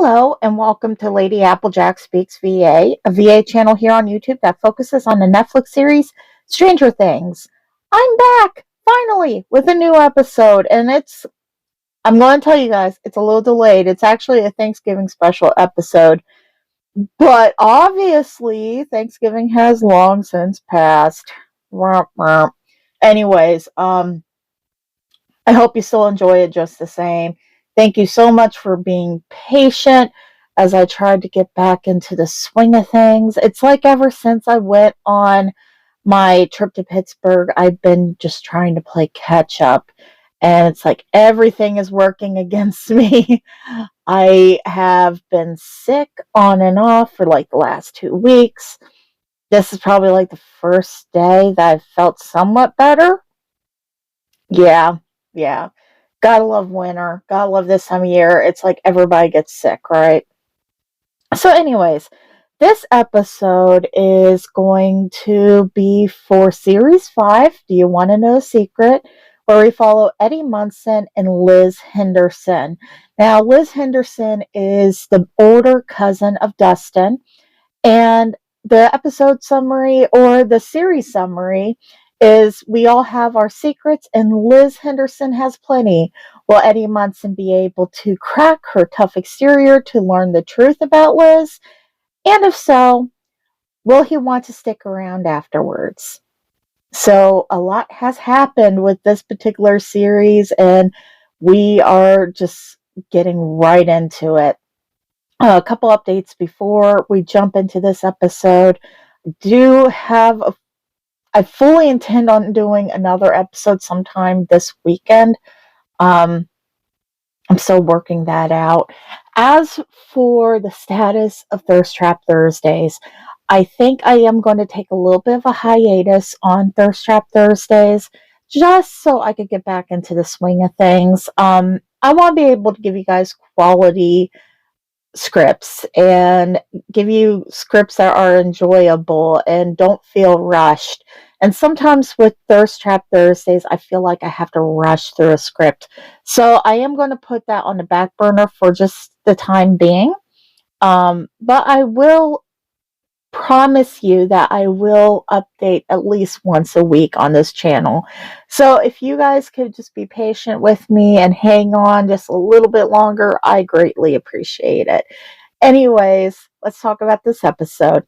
Hello and welcome to Lady Applejack Speaks VA, a VA channel here on YouTube that focuses on the Netflix series Stranger Things. I'm back, finally, with a new episode, and I'm going to tell you guys, it's a little delayed. It's actually a Thanksgiving special episode, but obviously Thanksgiving has long since passed. Anyways, I hope you still enjoy it just the same. Thank you so much for being patient as I tried to get back into the swing of things. It's like ever since I went on my trip to Pittsburgh, I've been just trying to play catch up. And it's like everything is working against me. I have been sick on and off for like the last 2 weeks. This is probably like the first day that I've felt somewhat better. Yeah. Gotta love winter. Gotta love this time of year. It's like everybody gets sick, right? So anyways, this episode is going to be for Series 5, Do You Want to Know a Secret? Where we follow Eddie Munson and Lis Henderson. Now, Lis Henderson is the older cousin of Dustin, and the episode summary or the series summary is we all have our secrets and Lis Henderson has plenty. Will Eddie Munson be able to crack her tough exterior to learn the truth about Lis? And if so, will he want to stick around afterwards? So a lot has happened with this particular series and we are just getting right into it. A couple updates before we jump into this episode. I fully intend on doing another episode sometime this weekend. I'm still working that out. As for the status of Thirst Trap Thursdays, I think I am going to take a little bit of a hiatus on Thirst Trap Thursdays just so I could get back into the swing of things. I want to be able to give you guys quality scripts and give you scripts that are enjoyable and don't feel rushed. And sometimes with Thirst Trap Thursdays, I feel like I have to rush through a script. So I am going to put that on the back burner for just the time being. But I will promise you that I will update at least once a week on this channel. So if you guys could just be patient with me and hang on just a little bit longer, I greatly appreciate it. Anyways, let's talk about this episode.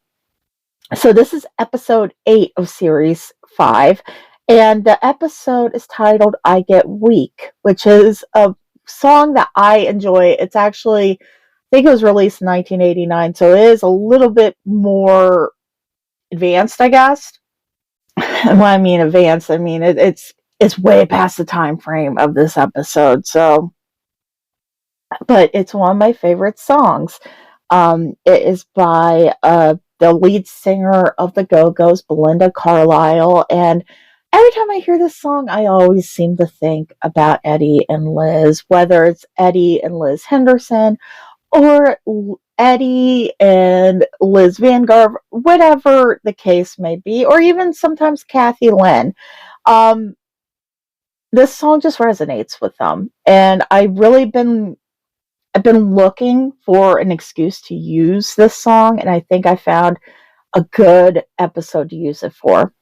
So this is episode 8 of series 5, and the episode is titled I Get Weak, which is a song that I enjoy. It's actually, I think it was released in 1989, so it is a little bit more advanced, I guess. When I mean advanced, I mean it's way past the time frame of this episode. So, but it's one of my favorite songs. It is by the lead singer of the Go-Go's, Belinda Carlisle, and every time I hear this song, I always seem to think about Eddie and Lis, whether it's Eddie and Lis Henderson or Eddie and Liz Vanguard, whatever the case may be, or even sometimes Kathy Lynn. This song just resonates with them, and I've been looking for an excuse to use this song, and I think I found a good episode to use it for.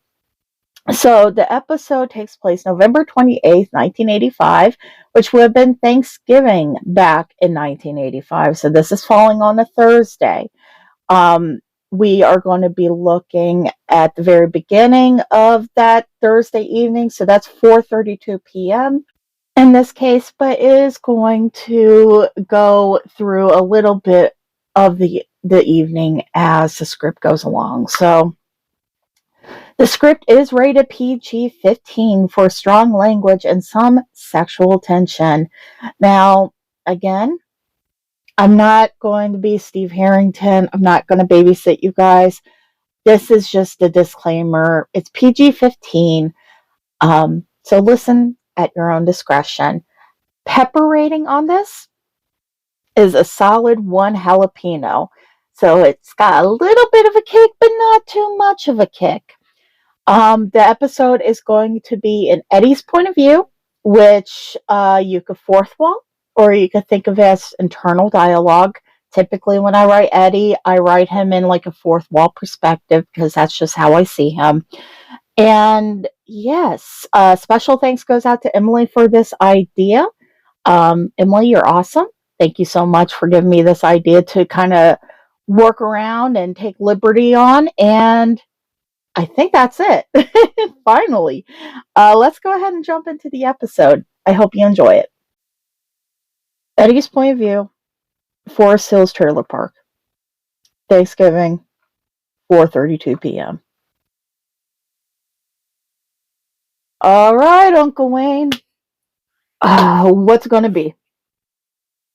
So the episode takes place November 28th, 1985, which would have been Thanksgiving back in 1985. So this is falling on a Thursday. We are going to be looking at the very beginning of that Thursday evening. So that's 4:32 p.m. in this case, but it is going to go through a little bit of the evening as the script goes along. So the script is rated PG-15 for strong language and some sexual tension. Now, again, I'm not going to be Steve Harrington. I'm not going to babysit you guys. This is just a disclaimer. It's PG-15. So listen at your own discretion. Pepper rating on this is a solid 1 jalapeno. So it's got a little bit of a kick, but not too much of a kick. The episode is going to be in Eddie's point of view, which you could fourth wall, or you could think of as internal dialogue. Typically, when I write Eddie, I write him in like a fourth wall perspective because that's just how I see him. And yes, special thanks goes out to Emily for this idea. Emily, you're awesome. Thank you so much for giving me this idea to kind of work around and take liberty on. And I think that's it. Finally. Let's go ahead and jump into the episode. I hope you enjoy it. Eddie's point of view, Forest Hills Trailer Park. Thanksgiving, 4:32 p.m. All right, Uncle Wayne. What's it going to be?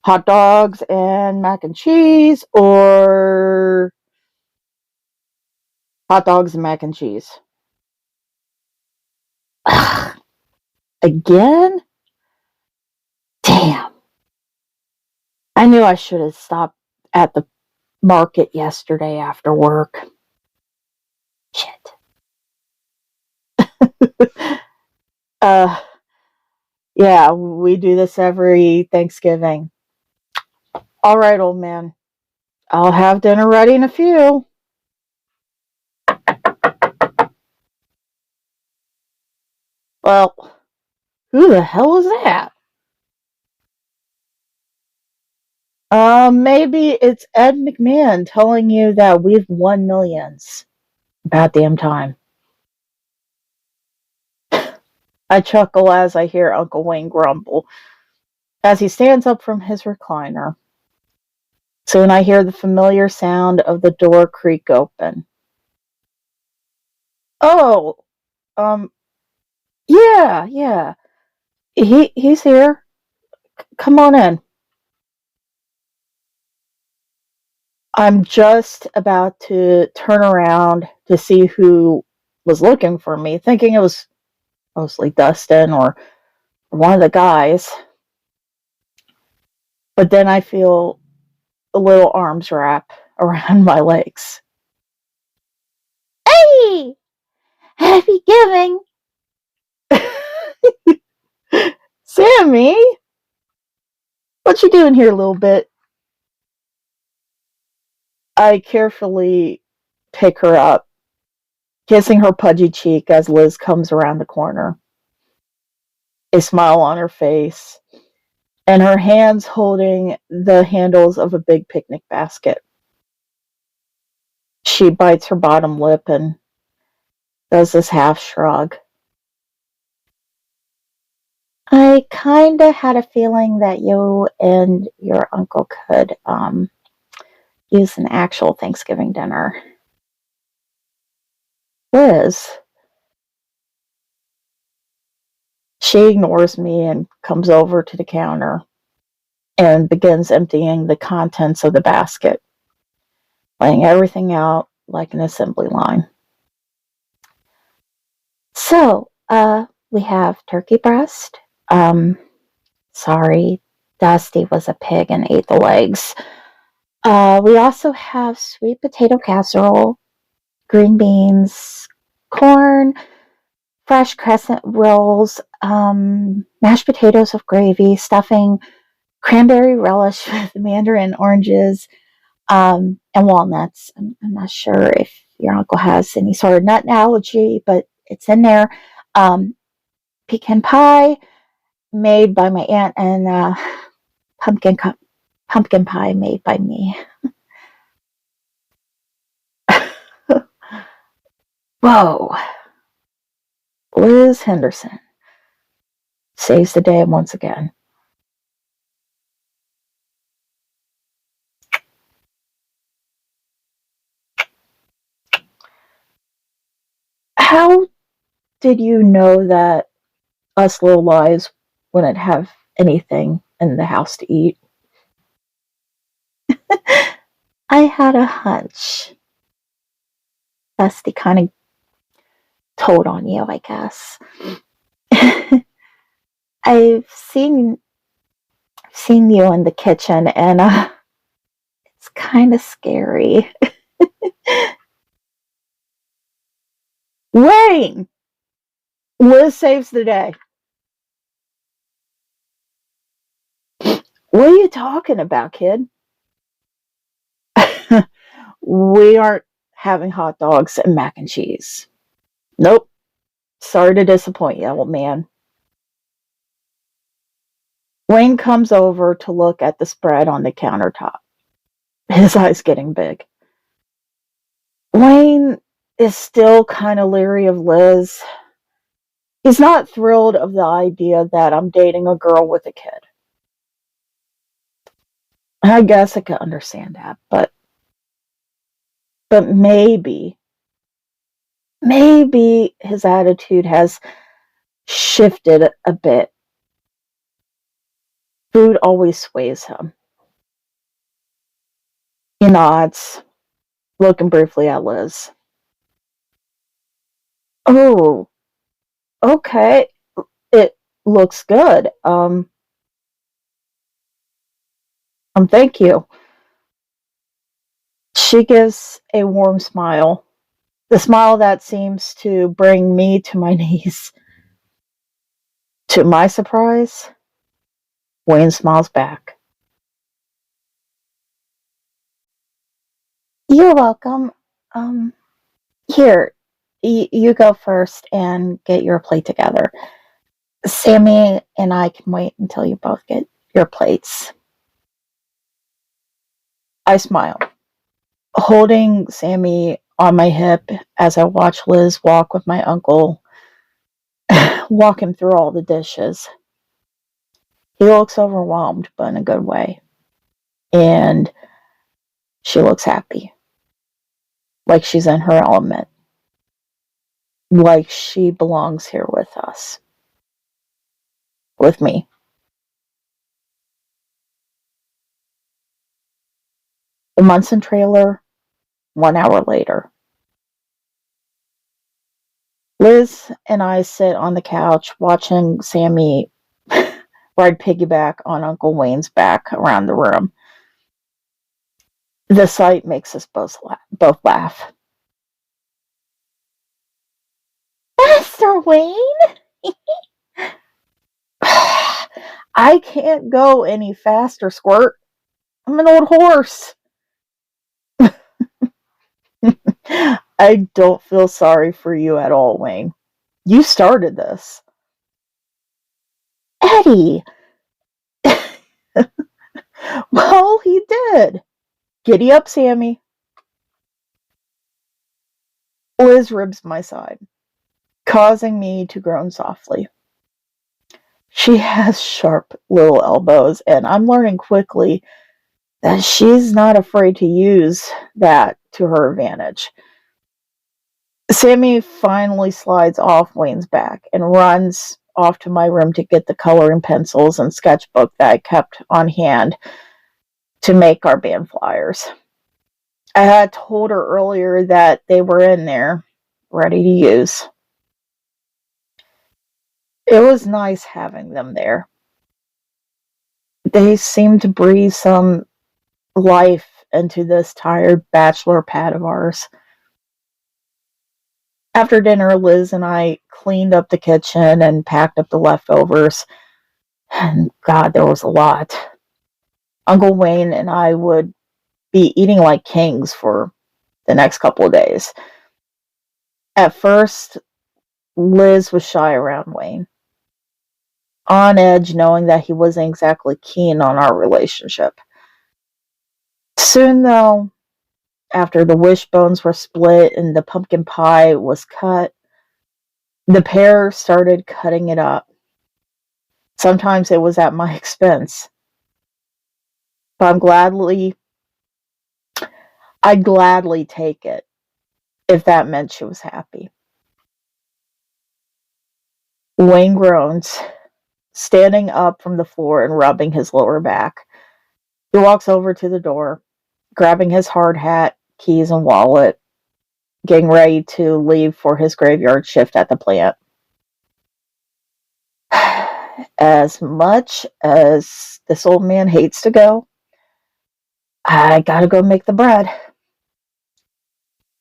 Hot dogs and mac and cheese, or hot dogs and mac and cheese? Again? Damn. I knew I should have stopped at the market yesterday after work. Shit. Yeah, we do this every Thanksgiving. All right, old man. I'll have dinner ready in a few. Well, who the hell is that? Maybe it's Ed McMahon telling you that we've won millions. About damn time. I chuckle as I hear Uncle Wayne grumble as he stands up from his recliner. Soon I hear the familiar sound of the door creak open. Oh, um, yeah. He's here. Come on in. I'm just about to turn around to see who was looking for me, thinking it was mostly Dustin or one of the guys. But then I feel a little arms wrap around my legs. Hey! Happy giving! Sammy! What you doing here, little bit? I carefully pick her up, kissing her pudgy cheek as Liz comes around the corner. A smile on her face, and her hands holding the handles of a big picnic basket. She bites her bottom lip and does this half shrug. I kinda had a feeling that you and your uncle could use an actual Thanksgiving dinner. Liz. She ignores me and comes over to the counter and begins emptying the contents of the basket, laying everything out like an assembly line. So, we have turkey breast. Sorry, Dusty was a pig and ate the legs. We also have sweet potato casserole, green beans, corn, fresh crescent rolls, mashed potatoes with gravy, stuffing, cranberry relish with mandarin oranges, and walnuts. I'm not sure if your uncle has any sort of nut allergy, but it's in there. Pecan pie made by my aunt, and pumpkin pie made by me. Whoa. Lis Henderson saves the day once again. How did you know that us little lies wouldn't have anything in the house to eat? I had a hunch. Dusty kind of told on you, I guess. I've seen you in the kitchen, and it's kind of scary. Wayne! Liz saves the day. What are you talking about, kid? We aren't having hot dogs and mac and cheese. Nope. Sorry to disappoint you, old man. Wayne comes over to look at the spread on the countertop, his eyes getting big. Wayne is still kind of leery of Lis. He's not thrilled of the idea that I'm dating a girl with a kid. I guess I could understand that, but maybe his attitude has shifted a bit. Food always sways him. He nods, looking briefly at Lis. Oh, okay. It looks good. Thank you. She gives a warm smile. The smile that seems to bring me to my knees. To my surprise, Wayne smiles back. You're welcome. Here, you go first and get your plate together. Sammy and I can wait until you both get your plates. I smile, holding Sammy on my hip as I watch Lis walk with my uncle, walk him through all the dishes. He looks overwhelmed, but in a good way. And she looks happy, like she's in her element, like she belongs here with us, with me. The Munson trailer, 1 hour later. Lis and I sit on the couch watching Sammy ride piggyback on Uncle Wayne's back around the room. The sight makes us both laugh. Master Wayne? I can't go any faster, Squirt. I'm an old horse. I don't feel sorry for you at all, Wayne. You started this. Eddie! Well, he did. Giddy up, Sammy. Lis ribs my side, causing me to groan softly. She has sharp little elbows, and I'm learning quickly that she's not afraid to use that to her advantage. Sammy finally slides off Wayne's back and runs off to my room to get the coloring pencils and sketchbook that I kept on hand to make our band flyers. I had told her earlier that they were in there, ready to use. It was nice having them there. They seemed to breathe some life into this tired bachelor pad of ours. After dinner, Lis and I cleaned up the kitchen and packed up the leftovers. And God, there was a lot. Uncle Wayne and I would be eating like kings for the next couple of days. At first, Lis was shy around Wayne, on edge knowing that he wasn't exactly keen on our relationship. Soon, though, after the wishbones were split and the pumpkin pie was cut, the pair started cutting it up. Sometimes it was at my expense. But I'd gladly take it if that meant she was happy. Wayne groans, standing up from the floor and rubbing his lower back. He walks over to the door, grabbing his hard hat, keys, and wallet, getting ready to leave for his graveyard shift at the plant. As much as this old man hates to go, I gotta go make the bread.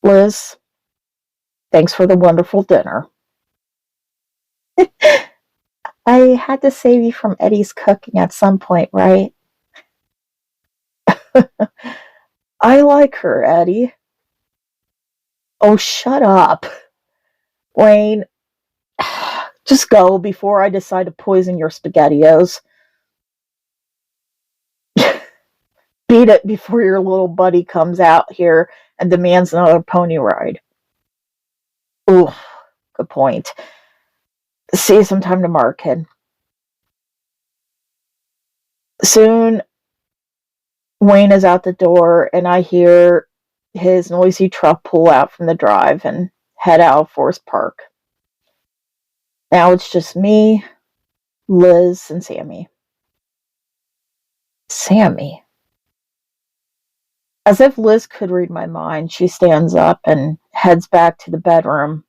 Lis, thanks for the wonderful dinner. I had to save you from Eddie's cooking at some point, right? I like her, Eddie. Oh, shut up. Wayne, just go before I decide to poison your SpaghettiOs. Beat it before your little buddy comes out here and demands another pony ride. Ooh, good point. See you sometime tomorrow, kid. Soon, Wayne is out the door, and I hear his noisy truck pull out from the drive and head out of Forest Park. Now it's just me, Liz, and Sammy. Sammy? As if Liz could read my mind, she stands up and heads back to the bedroom.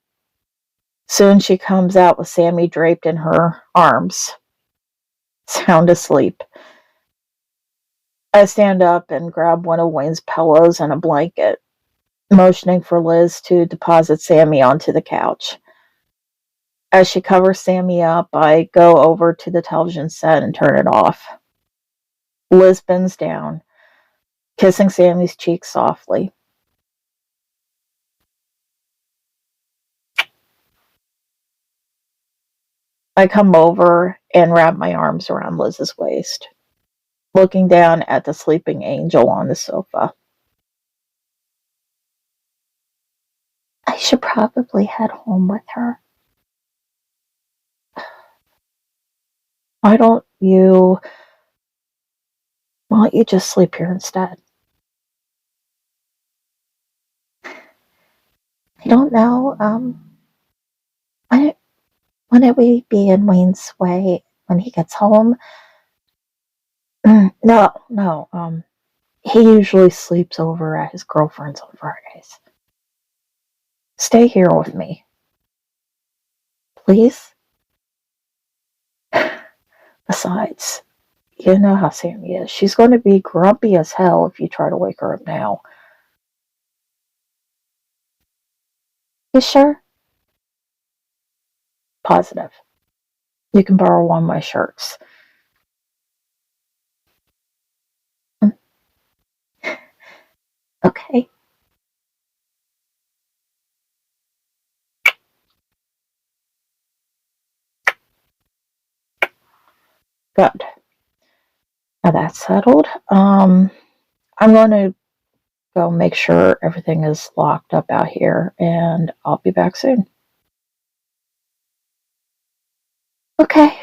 Soon she comes out with Sammy draped in her arms, sound asleep. I stand up and grab one of Wayne's pillows and a blanket, motioning for Liz to deposit Sammy onto the couch. As she covers Sammy up, I go over to the television set and turn it off. Liz bends down, kissing Sammy's cheek softly. I come over and wrap my arms around Liz's waist, looking down at the sleeping angel on the sofa. I should probably head home with her. Why don't you just sleep here instead? I don't know. When it would be in Wayne's way when he gets home? No. He usually sleeps over at his girlfriend's on Fridays. Stay here with me. Please? Besides, you know how Sammy is. She's going to be grumpy as hell if you try to wake her up now. You sure? Positive. You can borrow one of my shirts. Okay. Good. Now that's settled. I'm going to go make sure everything is locked up out here, and I'll be back soon. Okay.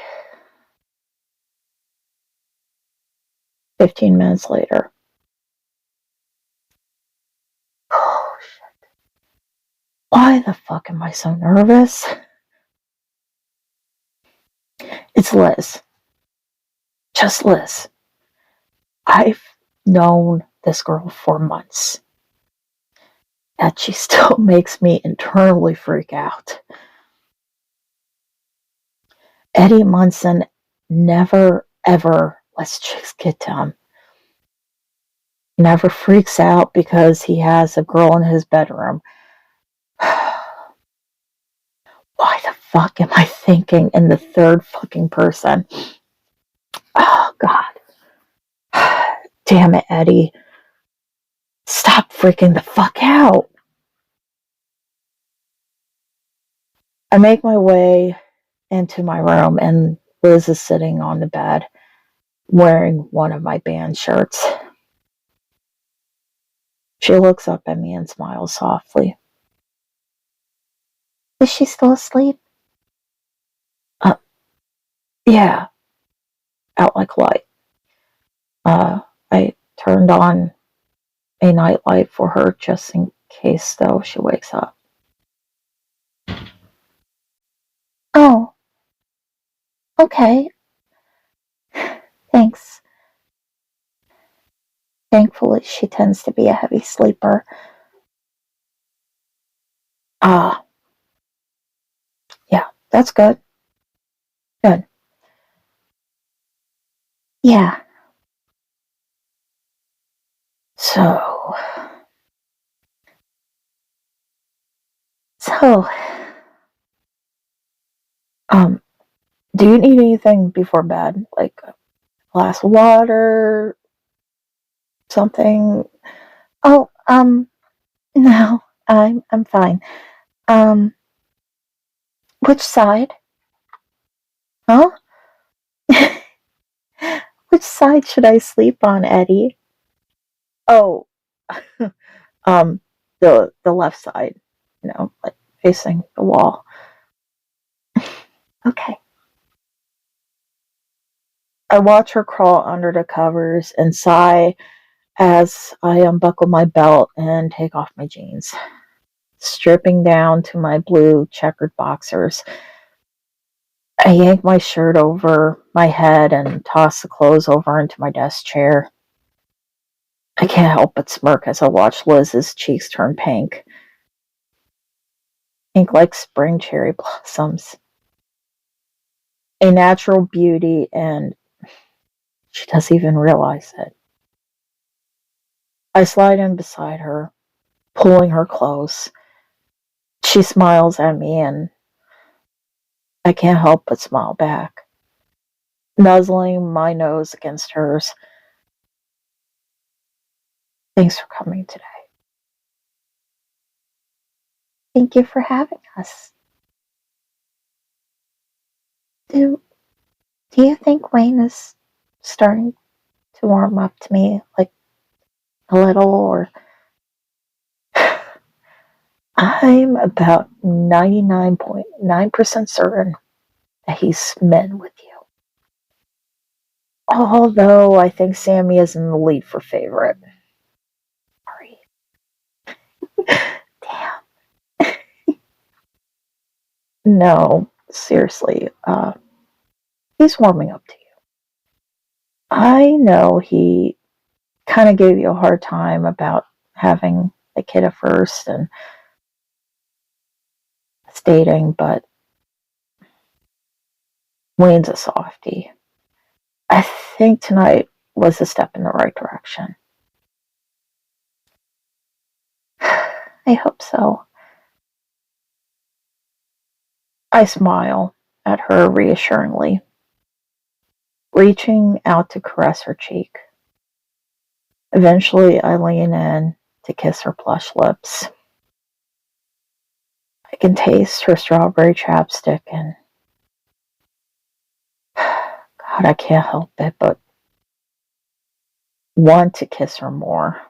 15 minutes later. Oh, shit. Why the fuck am I so nervous? It's Liz. Just Liz. I've known this girl for months, and she still makes me internally freak out. Eddie Munson never, ever lets chicks get to him. Never freaks out because he has a girl in his bedroom. Why the fuck am I thinking in the third fucking person? Oh, God. Damn it, Eddie. Stop freaking the fuck out. I make my way into my room, and Liz is sitting on the bed wearing one of my band shirts. She looks up at me and smiles softly. Is she still asleep? Yeah. Out like light. I turned on a nightlight for her just in case, though, she wakes up. Oh. Okay. Thanks. Thankfully, she tends to be a heavy sleeper. Yeah, that's good. Good. Yeah. So, do you need anything before bed? Like a glass of water, something? Oh, no, I'm fine. Um, which side? Huh? Which side should I sleep on, Eddie? Oh, um, the left side, like facing the wall. Okay. I watch her crawl under the covers and sigh as I unbuckle my belt and take off my jeans, stripping down to my blue checkered boxers. I yank my shirt over my head and toss the clothes over into my desk chair. I can't help but smirk as I watch Liz's cheeks turn pink like spring cherry blossoms. A natural beauty, and she doesn't even realize it. I slide in beside her, pulling her close. She smiles at me, and I can't help but smile back, nuzzling my nose against hers. Thanks for coming today. Thank you for having us. Do do you think Wayne is starting to warm up to me like a little, or I'm about 99.9% certain that he's smitten with you. Although I think Sammy is in the lead for favorite. Sorry. Damn. No, seriously. He's warming up to you. I know he kind of gave you a hard time about having a kid at first and stating, but Wayne's a softie. I think tonight was a step in the right direction. I hope so. I smile at her reassuringly, reaching out to caress her cheek. Eventually, I lean in to kiss her plush lips. I can taste her strawberry chapstick, and God, I can't help it but want to kiss her more.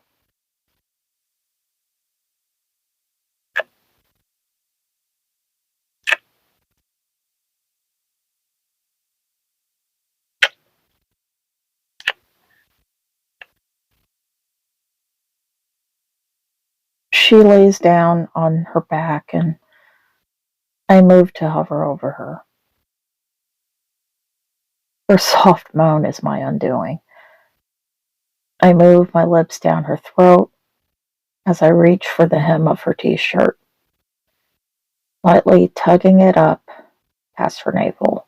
She lays down on her back, and I move to hover over her. Her soft moan is my undoing. I move my lips down her throat as I reach for the hem of her t-shirt, lightly tugging it up past her navel.